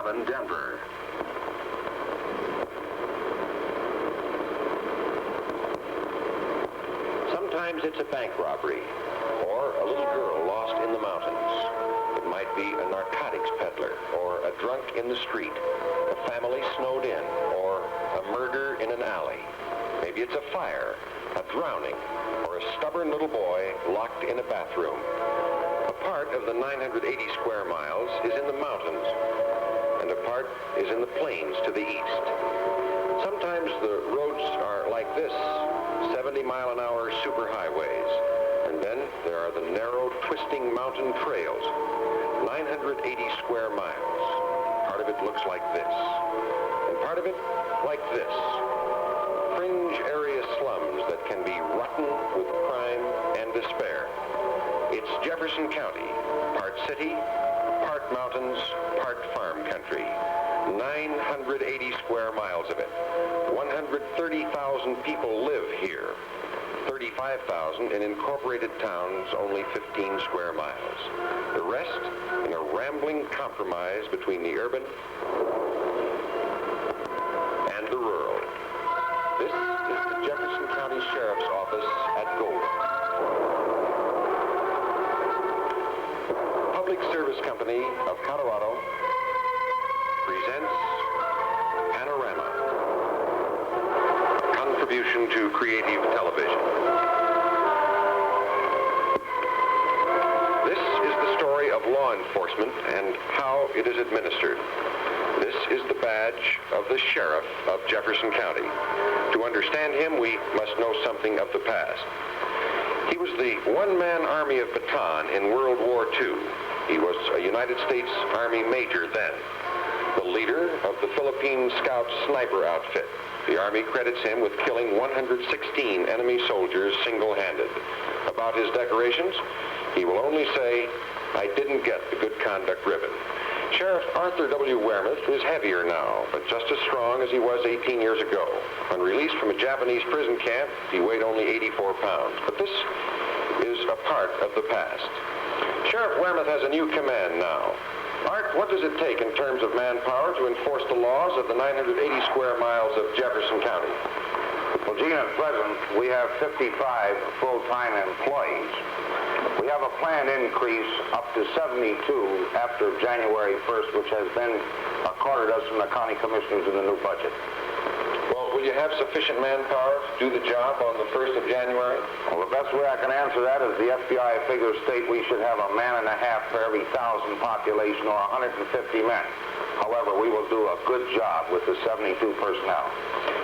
7, Denver. Sometimes it's a bank robbery, or a little girl lost in the mountains. It might be a narcotics peddler, or a drunk in the street, a family snowed in, or a murder in an alley. Maybe it's a fire, a drowning, or a stubborn little boy locked in a bathroom. A part of the 980 square miles is in the mountains, and a part is in the plains to the east. Sometimes the roads are like this, 70-mile-an-hour superhighways, and then there are the narrow, twisting mountain trails, 980 square miles. Part of it looks like this, and part of it like this. Fringe area slums that can be rotten with crime and despair. It's Jefferson County, part city, part mountains, part farm country. 980 square miles of it. 130,000 people live here. 35,000 in incorporated towns, only 15 square miles. The rest in a rambling compromise between the urban and the rural. This is the Jefferson County Sheriff's Office at Golden. Public Service Company of Colorado presents Panorama, a contribution to creative television. This is the story of law enforcement and how it is administered. This is the badge of the Sheriff of Jefferson County. To understand him, we must know something of the past. He was the one-man army of Bataan in World War II. He was a United States Army major then, the leader of the Philippine Scout sniper outfit. The Army credits him with killing 116 enemy soldiers single-handed. About his decorations, he will only say, "I didn't get the good conduct ribbon." Sheriff Arthur W. Wehrmuth is heavier now, but just as strong as he was 18 years ago. When released from a Japanese prison camp, he weighed only 84 pounds. But this is a part of the past. Sheriff Wehrmuth has a new command now. Art, what does it take in terms of manpower to enforce the laws of the 980 square miles of Jefferson County? Well, Gene, at present, we have 55 full-time employees. We have a planned increase up to 72 after January 1st, which has been accorded us from the county commissioners in the new budget. Well, will you have sufficient manpower to do the job on the 1st of January? Well, the best way I can answer that is the FBI figures state we should have a man and a half for every 1,000 population, or 150 men. However, we will do a good job with the 72 personnel.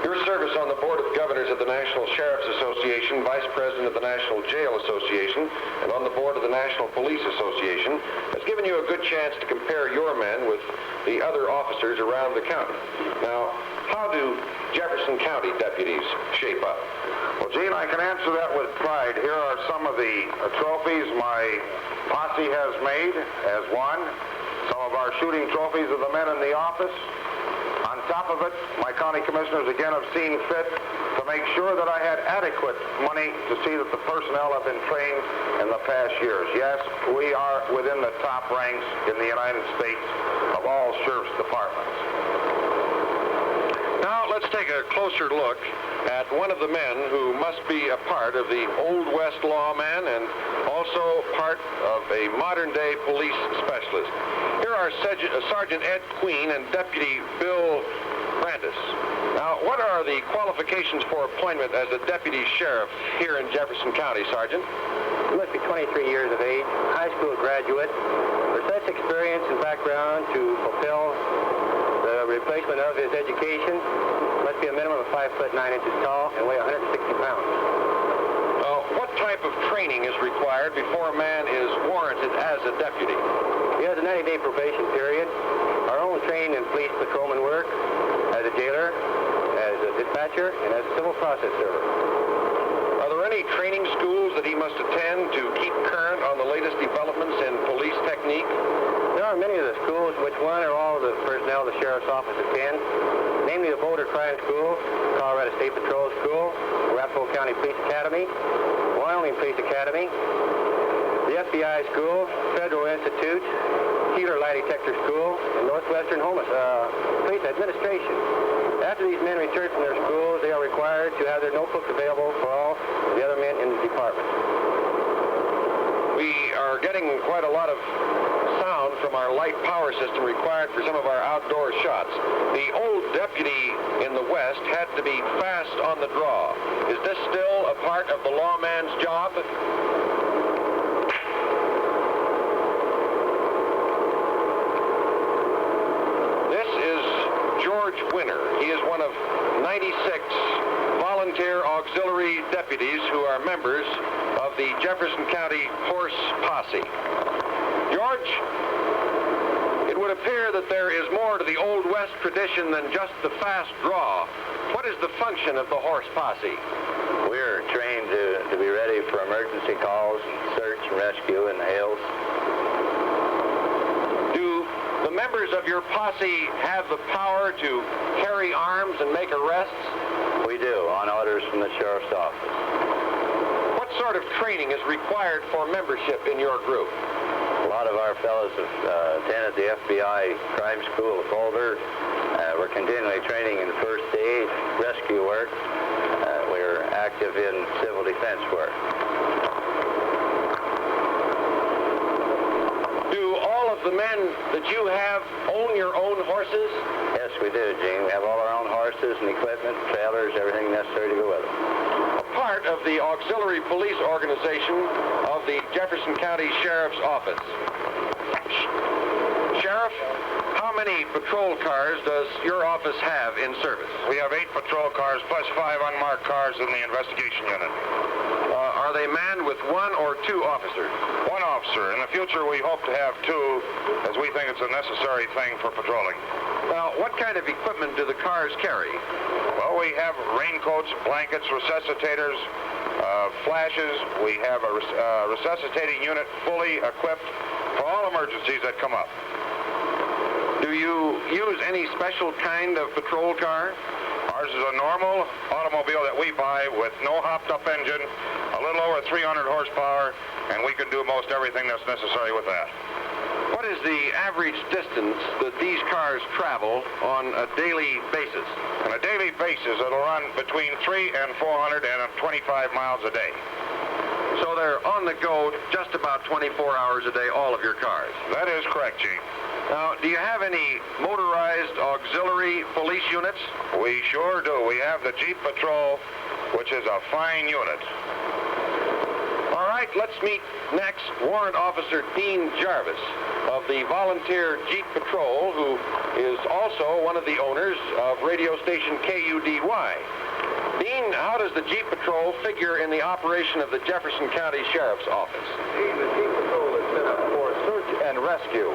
Your service on the Board of Governors of the National Sheriff's Association, Vice President of the National Jail Association, and on the Board of the National Police Association has given you a good chance to compare your men with the other officers around the county. Now, how do Jefferson County deputies shape up? Well, Gene, I can answer that with pride. Here are some of the trophies my posse has made as one. Some of our shooting trophies of the men in the office. On top of it, my county commissioners again have seen fit to make sure that I had adequate money to see that the personnel have been trained in the past years. Yes, we are within the top ranks in the United States of all sheriff's departments. Now, let's take a closer look at one of the men who must be a part of the Old West lawman and also part of a modern-day police specialist. Here are Sergeant Ed Queen and Deputy Bill Brandis. Now, what are the qualifications for appointment as a deputy sheriff here in Jefferson County, Sergeant? He must be 23 years of age, high school graduate, with such experience and background to fulfill the replacement of his education. Must be a minimum of 5 foot 9 inches tall and weigh 160 pounds. What type of training is required before a man is warranted as a deputy? He has a 90-day probation period. Our own trained in police patrolman work, as a jailer, as a dispatcher, and as a civil process server. Are there any training schools that he must attend to keep current on the latest developments in police technique? There are many of the schools, which one or all of the personnel of the Sheriff's Office attend, namely the Boulder Crime School, Colorado State Patrol School, Arapahoe County Police Academy, Wyoming Police Academy, the FBI School, Federal Institute, Keeler Lie Detector School, and Northwestern Police Administration. After these men return from their schools, they are required to have their notebooks available for all the other men in the department. We are getting quite a lot of sound from our light power system required for some of our outdoor shots. The old deputy in the West had to be fast on the draw. Is this still a part of the lawman's job? This is George Winter. He is one of 96 volunteer auxiliary deputies who are members of the Jefferson County Horse Posse. George, it would appear that there is more to the Old West tradition than just the fast draw. What is the function of the Horse Posse? We're trained to be ready for emergency calls, search and rescue in the hills. Do the members of your posse have the power to carry arms and make arrests? We do, on orders from the sheriff's office. What sort of training is required for membership in your group? A lot of our fellows have attended the FBI crime school of Boulder. We're continually training in first aid, rescue work. We're active in civil defense work. Do all of the men that you have own your own horses? Yes, we do, Gene. We have all our own horses and equipment, trailers, everything necessary to go with them. Part of the auxiliary police organization of the Jefferson County Sheriff's Office. Sheriff, how many patrol cars does your office have in service? We have 8 patrol cars plus 5 unmarked cars in the investigation unit. Are they manned with 1 or 2 officers? 1 officer. In the future, we hope to have 2, as we think it's a necessary thing for patrolling. Now, what kind of equipment do the cars carry? Well, we have raincoats, blankets, resuscitators, flashes. We have a resuscitating unit fully equipped for all emergencies that come up. Do you use any special kind of patrol car? Ours is a normal automobile that we buy with no hopped-up engine, a little over 300 horsepower, and we can do most everything that's necessary with that. What is the average distance that these cars travel on a daily basis? On a daily basis, it'll run between 300 and 425 miles a day. So they're on the go just about 24 hours a day, all of your cars? That is correct, Gene. Now, do you have any motorized auxiliary police units? We sure do. We have the Jeep Patrol, which is a fine unit. All right, let's meet next Warrant Officer Dean Jarvis of the Volunteer Jeep Patrol, who is also one of the owners of radio station KUDY. Dean, how does the Jeep Patrol figure in the operation of the Jefferson County Sheriff's Office? The Jeep Patrol is set up for search and rescue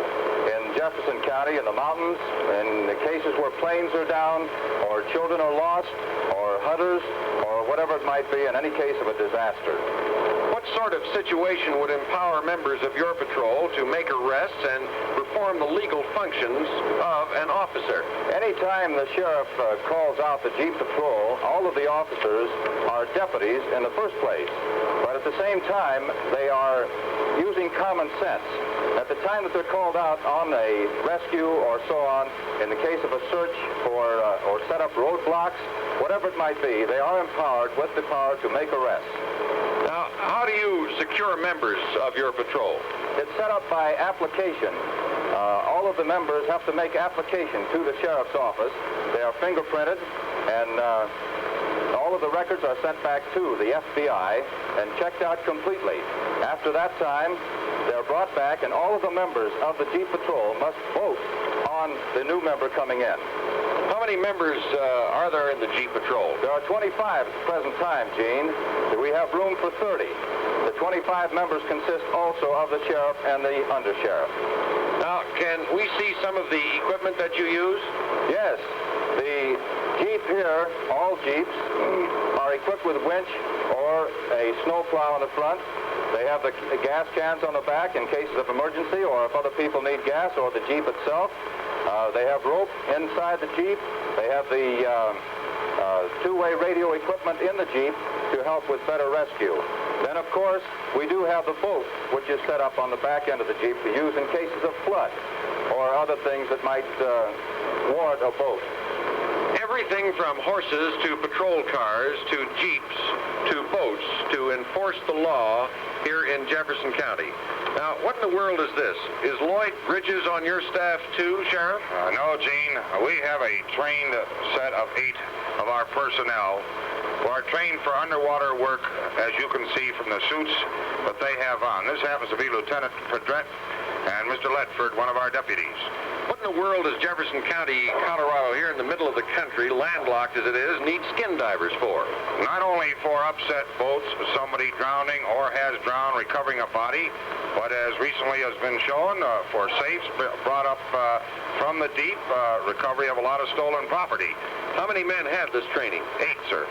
in Jefferson County in the mountains, in the cases where planes are down, or children are lost, or hunters, or whatever it might be in any case of a disaster. What sort of situation would empower members of your patrol to make arrests and perform the legal functions of an officer? Anytime the sheriff calls out the Jeep Patrol, all of the officers are deputies in the first place. But at the same time, they are using common sense. At the time that they're called out on a rescue or so on, in the case of a search or set up roadblocks, whatever it might be, they are empowered with the power to make arrests. Now, how do you secure members of your patrol? It's set up by application. All of the members have to make application to the sheriff's office. They are fingerprinted, and all of the records are sent back to the FBI and checked out completely. After that time, they're brought back, and all of the members of the Jeep Patrol must vote on the new member coming in. How many members are there in the Jeep Patrol? There are 25 at the present time, Gene. We have room for 30. The 25 members consist also of the sheriff and the undersheriff. Now, can we see some of the equipment that you use? Yes. The Jeep here, all Jeeps, are equipped with a winch or a snowplow on the front. They have the gas cans on the back in cases of emergency, or if other people need gas, or the Jeep itself. They have rope inside the Jeep. They have the two-way radio equipment in the Jeep to help with better rescue. Then, of course, we do have the boat, which is set up on the back end of the Jeep to use in cases of flood or other things that might warrant a boat. Everything from horses to patrol cars to jeeps to boats to enforce the law here in Jefferson County. Now, what in the world is this? Is Lloyd Bridges on your staff too, Sheriff? No, Gene. We have a trained set of 8 of our personnel who are trained for underwater work, as you can see from the suits that they have on. This happens to be Lieutenant Pedret and Mr. Ledford, one of our deputies. What in the world does Jefferson County, Colorado, here in the middle of the country, landlocked as it is, need skin divers for? Not only for upset boats, somebody drowning or has drowned, recovering a body, but as recently has been shown, for safes brought up from the deep, recovery of a lot of stolen property. How many men have this training? 8, sir.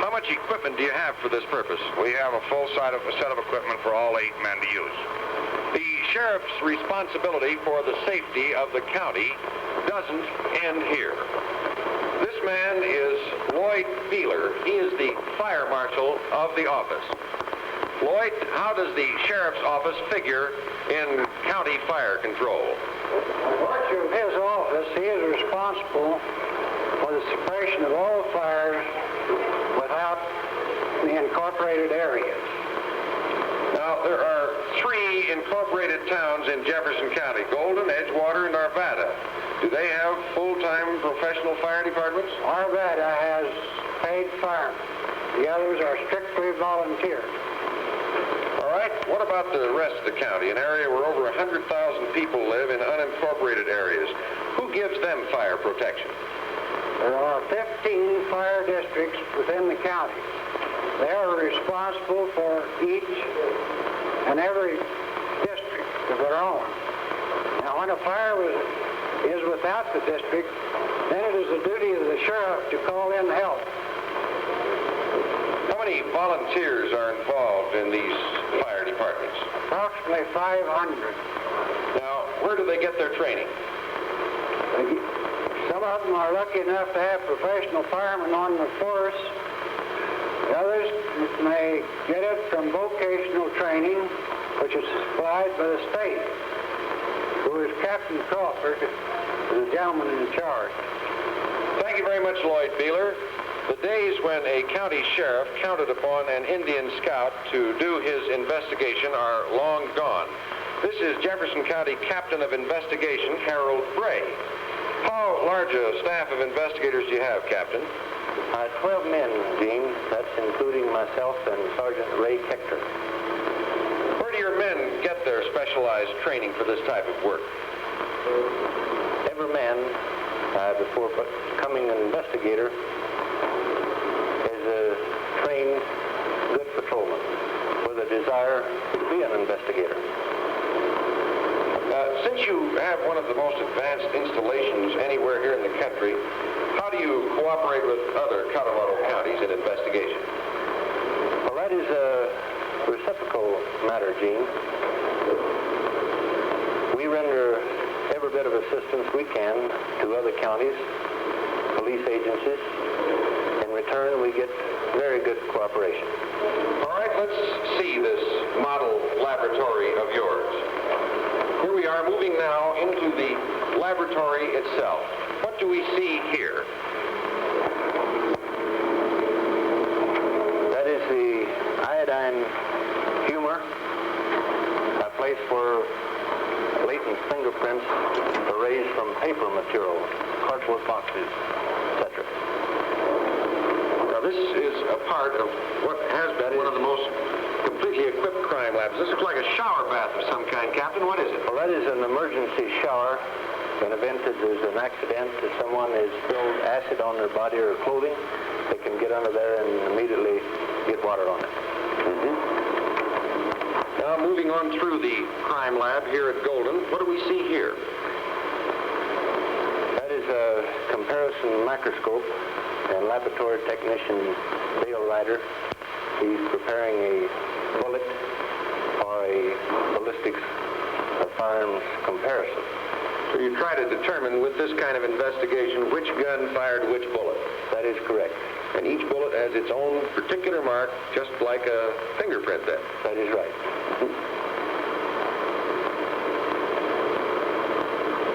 How much equipment do you have for this purpose? We have a full set of equipment for all 8 men to use. The sheriff's responsibility for the safety of the county doesn't end here. This man is Lloyd Beeler. He is the fire marshal of the office. Lloyd, how does the sheriff's office figure in county fire control? By virtue of his office, he is responsible for the suppression of all fires without the incorporated areas. Now, there are 3 incorporated towns in Jefferson County, Golden, Edgewater, and Arvada. Do they have full-time professional fire departments? Arvada has paid firemen. The others are strictly volunteer. All right, what about the rest of the county, an area where over 100,000 people live in unincorporated areas? Who gives them fire protection? There are 15 fire districts within the county. They are responsible for each and every district of their own. Now, when a fire is without the district, then it is the duty of the sheriff to call in help. How many volunteers are involved in these fire departments? Approximately 500. Now, where do they get their training? Some of them are lucky enough to have professional firemen on the force. The others may get it from vocational training, which is supplied by the state, who is Captain Crawford, the gentleman in charge. Thank you very much, Lloyd Beeler. The days when a county sheriff counted upon an Indian scout to do his investigation are long gone. This is Jefferson County Captain of Investigation, Harold Bray. How large a staff of investigators do you have, Captain? 12 men, Gene. That's including myself and Sergeant Ray Hector. Where do your men get their specialized training for this type of work? Every man, before becoming an investigator, is a trained good patrolman with a desire to be an investigator. Since you have one of the most advanced installations anywhere here in the country, how do you cooperate with other Colorado counties in investigation? Well, that is a reciprocal matter, Gene. We render every bit of assistance we can to other counties, police agencies. In return, we get very good cooperation. All right, let's see this model laboratory of yours. Here we are moving now into the laboratory itself. What do we see here? That is the iodine humor, a place where latent fingerprints are raised from paper material, cardboard boxes, etc. Now, this is a part of what has been one of the most completely equipped crime labs. This looks like a shower bath of some kind, Captain. What is it? Well, that is an emergency shower. In the event that there's an accident, if someone has spilled acid on their body or clothing, they can get under there and immediately get water on it. Now, moving on through the crime lab here at Golden, what do we see here? That is a comparison microscope, and laboratory technician Dale Ryder. He's preparing a bullet for a ballistics firearms comparison. So you try to determine with this kind of investigation which gun fired which bullet. That is correct. And each bullet has its own particular mark, just like a fingerprint then. That is right.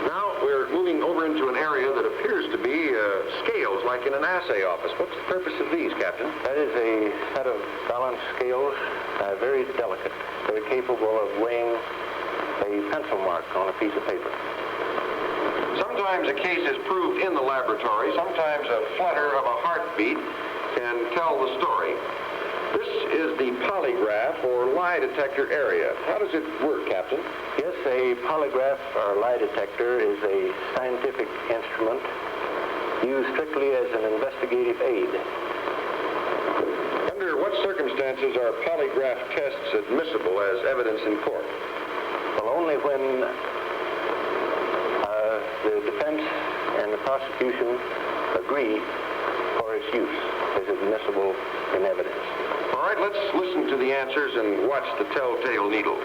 Now we're moving over into an area that appears to be scales, like in an assay office. What's the purpose of these, Captain? That is a set of balance scales, very delicate, very capable of weighing a pencil mark on a piece of paper. Sometimes a case is proved in the laboratory. Sometimes a flutter of a heartbeat can tell the story. This is the polygraph or lie detector area. How does it work, Captain? Yes, a polygraph or lie detector is a scientific instrument used strictly as an investigative aid. Under what circumstances are polygraph tests admissible as evidence in court? Well, only when the defense and the prosecution agree for its use as admissible in evidence. All right, let's listen to the answers and watch the telltale needle.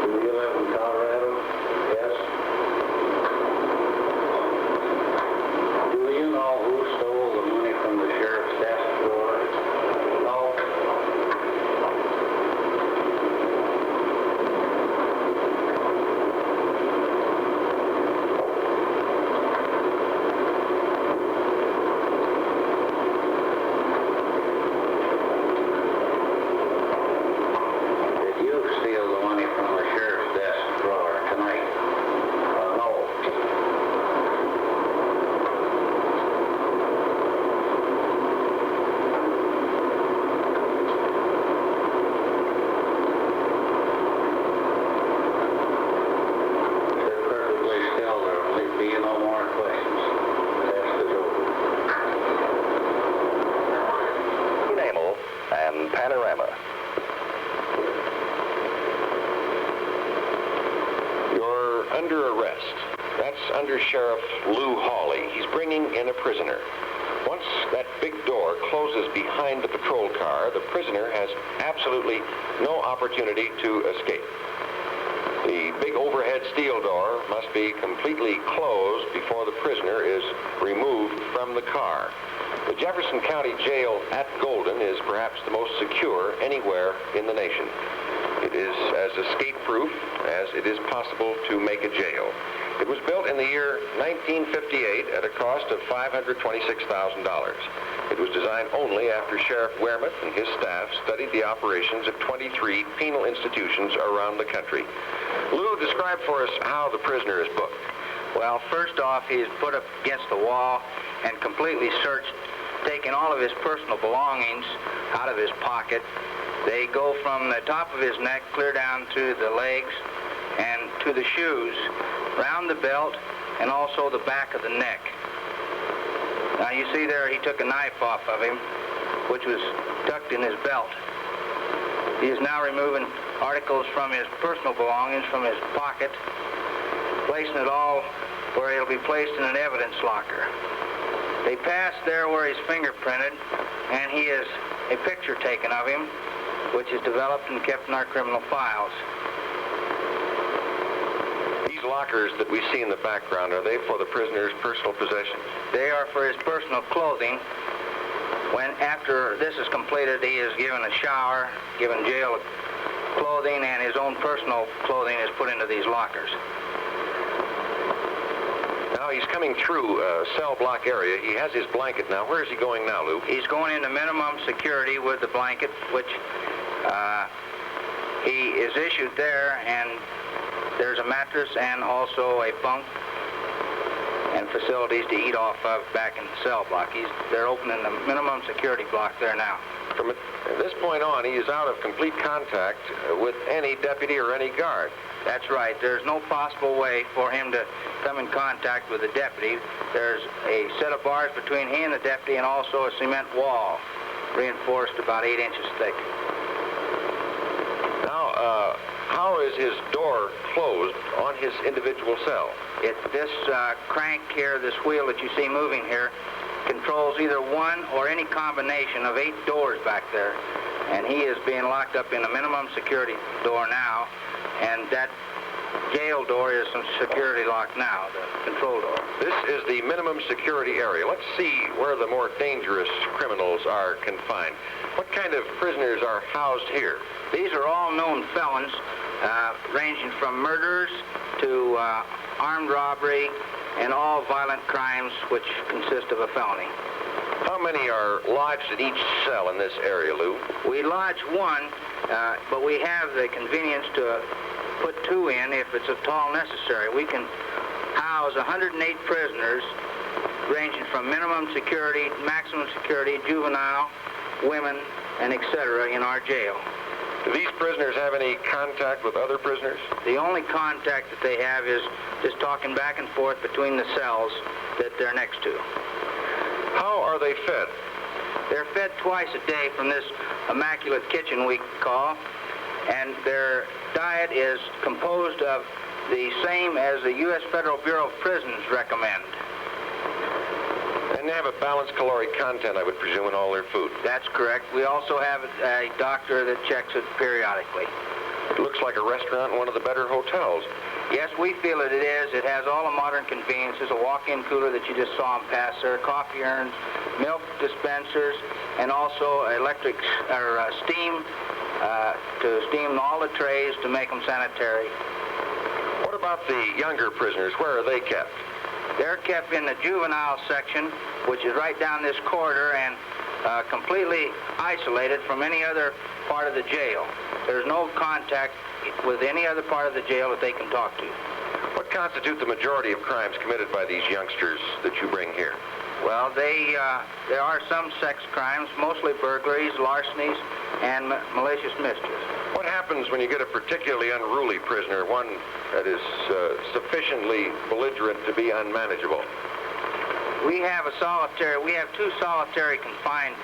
Do you live in Colorado? Yes. Do you know who stole the money from the sheriff's desk drawer? No. Did you steal the money from the sheriff's desk drawer tonight? No. They're perfectly still. There will be no more questions. The test is over. Enamel and panorama. You're under arrest. That's Under Sheriff Lou Hawley. He's bringing in a prisoner. Once that big door closes behind the patrol car, the prisoner has absolutely no opportunity to escape. The big overhead steel door must be completely closed before the prisoner is removed from the car. The Jefferson County Jail at Golden is perhaps the most secure anywhere in the nation. It is as escape-proof as it is possible to make a jail. It was built in the year 1958 at a cost of $526,000. It was designed only after Sheriff Wehrmuth and his staff studied the operations of 23 penal institutions around the country. Lou, describe for us how the prisoner is booked. Well, first off, he's put up against the wall and completely searched, taking all of his personal belongings out of his pocket. They go from the top of his neck clear down to the legs and to the shoes, round the belt, and also the back of the neck. Now you see there he took a knife off of him, which was tucked in his belt. He is now removing articles from his personal belongings from his pocket, placing it all where it'll be placed in an evidence locker. They pass there where he's fingerprinted, and he has a picture taken of him, which is developed and kept in our criminal files. These lockers that we see in the background, are they for the prisoner's personal possessions? They are for his personal clothing. When after this is completed, he is given a shower, given jail clothing, and his own personal clothing is put into these lockers. Now he's coming through a cell block area. He has his blanket now. Where is he going now, Lou? He's going into minimum security with the blanket, which he is issued there, and there's a mattress and also a bunk and facilities to eat off of back in the cell block. They're opening the minimum security block there now. From this point on, he is out of complete contact with any deputy or any guard. That's right. There's no possible way for him to come in contact with the deputy. There's a set of bars between he and the deputy and also a cement wall reinforced about 8 inches thick. Now, how is his door closed on his individual cell? This crank here, this wheel that you see moving here, controls either one or any combination of 8 doors back there. And he is being locked up in a minimum security door now, and that jail door is some security lock now, the control door. This is the minimum security area. Let's see where the more dangerous criminals are confined. What kind of prisoners are housed here? These are all known felons, ranging from murders to armed robbery and all violent crimes which consist of a felony. How many are lodged at each cell in this area, Lou? We lodge 1, but we have the convenience to put 2 in if it's at all necessary. We can house 108 prisoners ranging from minimum security, maximum security, juvenile, women, and etc. in our jail. Do these prisoners have any contact with other prisoners? The only contact that they have is just talking back and forth between the cells that they're next to. How are they fed? They're fed twice a day from this immaculate kitchen we call, and their diet is composed of the same as the U.S. Federal Bureau of Prisons recommend. And they have a balanced caloric content, I would presume, in all their food. That's correct. We also have a doctor that checks it periodically. It looks like a restaurant in one of the better hotels. Yes, we feel that it is. It has all the modern conveniences, a walk-in cooler that you just saw them pass there, coffee urns, milk dispensers, and also electric or steam to steam all the trays to make them sanitary. What about the younger prisoners? Where are they kept? They're kept in the juvenile section, which is right down this corridor and completely isolated from any other part of the jail. There's no contact with any other part of the jail that they can talk to. What constitute the majority of crimes committed by these youngsters that you bring here? Well, there are some sex crimes, mostly burglaries, larcenies, and malicious mischief. What happens when you get a particularly unruly prisoner, one that is sufficiently belligerent to be unmanageable? We have 2 solitary confined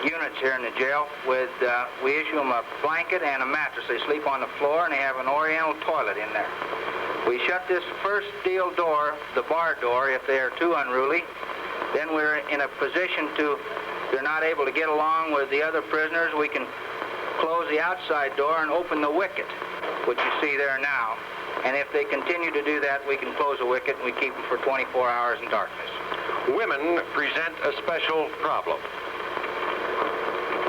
units here in the jail. We issue them a blanket and a mattress. They sleep on the floor, and they have an oriental toilet in there. We shut this first steel door, the bar door, if they are too unruly. Then we're in a position they're not able to get along with the other prisoners. We can close the outside door and open the wicket, which you see there now. And if they continue to do that, we can close the wicket and we keep them for 24 hours in darkness. Women present a special problem.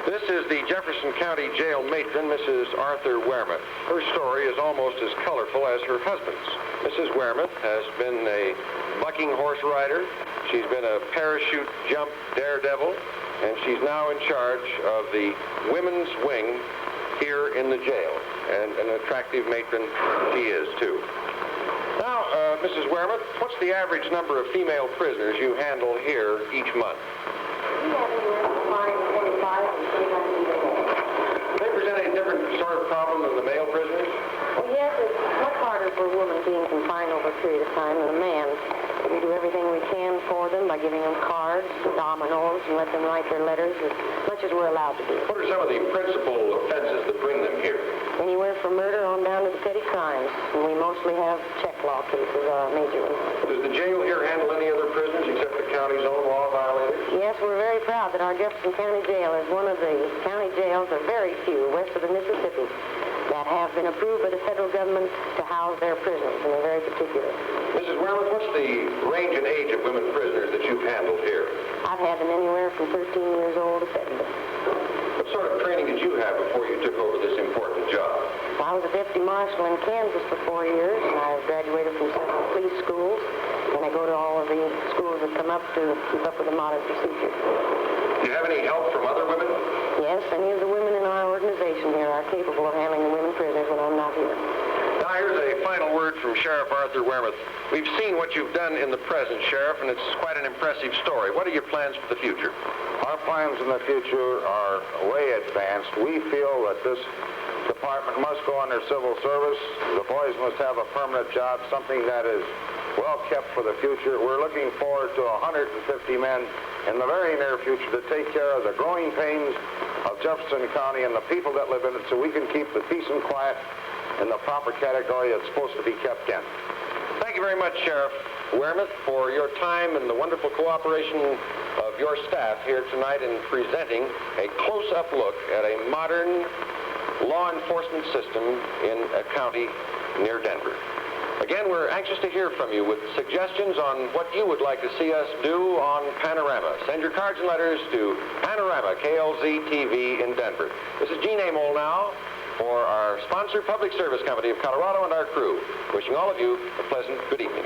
This is the Jefferson County Jail matron, Mrs. Arthur Wehrmuth. Her story is almost as colorful as her husband's. Mrs. Wehrmuth has been a bucking horse rider. She's been a parachute jump daredevil, and she's now in charge of the women's wing here in the jail. And an attractive matron she is, too. Now, Mrs. Wehrmuth, what's the average number of female prisoners you handle here each month? We have anywhere from 25 and 300 a day. Do they present a different sort of problem than the male prisoners? Well, yes, it's much harder for a woman being confined over a period of time than a man. We do everything we can for them by giving them cards, dominoes, and let them write their letters as much as we're allowed to do. What are some of the principal offenses that bring them here? Anywhere from murder on down to the petty crimes. And we mostly have check law cases, major ones. Does the jail here handle any other prisoners except the county's own law violators? Yes, we're very proud that our Jefferson County Jail is one of the county jails, of very few west of the Mississippi, that have been approved by the federal government to house their prisoners, and they're very particular. Mrs. Wehrmuth, what's the range and age of women prisoners that you've handled here? I've had them anywhere from 13 years old to 70. What sort of training did you have before you took over this important job? I was a deputy marshal in Kansas for 4 years, and I graduated from several police schools, and I go to all of the schools that come up to keep up with the modern procedure. Do you have any help from other women? Yes, any of the women in our organization here are capable of handling the women prisoners when I'm not here. Now, here's a final word from Sheriff Arthur Wehrmuth. We've seen what you've done in the present, Sheriff, and it's quite an impressive story. What are your plans for the future? Our plans in the future are way advanced. We feel that this department must go under civil service. The boys must have a permanent job, something that is well kept for the future. We're looking forward to 150 men in the very near future to take care of the growing pains of Jefferson County and the people that live in it, so we can keep the peace and quiet in the proper category it's supposed to be kept in. Thank you very much, Sheriff. Wearmouth, for your time and the wonderful cooperation of your staff here tonight in presenting a close-up look at a modern law enforcement system in a county near Denver. Again, we're anxious to hear from you with suggestions on what you would like to see us do on Panorama. Send your cards and letters to Panorama, KLZ TV in Denver. This is Gene Amol now for our sponsor, Public Service Company of Colorado, and our crew, wishing all of you a pleasant good evening.